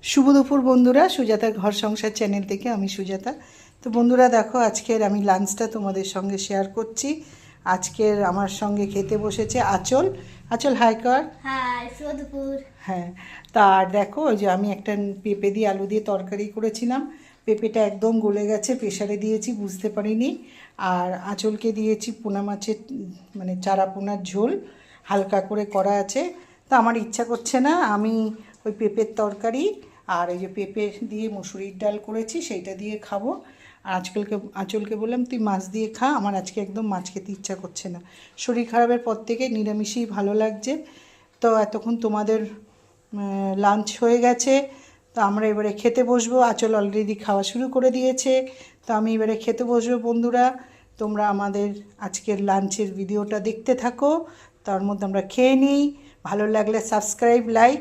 শুভ দুপুর বন্ধুরা, সুজাতার ঘর সংসার চ্যানেল থেকে আমি সুজাতা। তো বন্ধুরা দেখো, আজকের আমি লাঞ্চটা তোমাদের সঙ্গে শেয়ার করছি। আজকের আমার সঙ্গে খেতে বসেছে আঁচল। আঁচল হাই কর। হাই, শুভ দুপুর। হ্যাঁ, তার দেখো ওই যে আমি একটা পেঁপে দিয়ে আলু দিয়ে তরকারি করেছিলাম। পেঁপেটা একদম গলে গেছে, প্রেশারে দিয়েছি, বুঝতে পারিনি। আর আঁচলকে দিয়েছি পোনা মাছের মানে চারা পোনার ঝোল, হালকা করে করা আছে। তা আমার ইচ্ছা করছে না, আমি ওই পেঁপের তরকারি আর এই যে পেঁপে দিয়ে মুসুরির ডাল করেছি সেইটা দিয়ে খাবো। আর আঁচলকে বললাম তুই মাছ দিয়ে খা, আমার আজকে একদম মাছ খেতে ইচ্ছা করছে না। শরীর খারাপের পর থেকে নিরামিষই ভালো লাগছে। তো এতক্ষণ তোমাদের লাঞ্চ হয়ে গেছে, তো আমরা এবারে খেতে বসবো। আঁচল অলরেডি খাওয়া শুরু করে দিয়েছে, তো আমি এবারে খেতে বসবো। বন্ধুরা, তোমরা আমাদের আজকের লাঞ্চের ভিডিওটা দেখতে থাকো, তার মধ্যে আমরা খেয়ে নিই। ভালো লাগলে সাবস্ক্রাইব, লাইক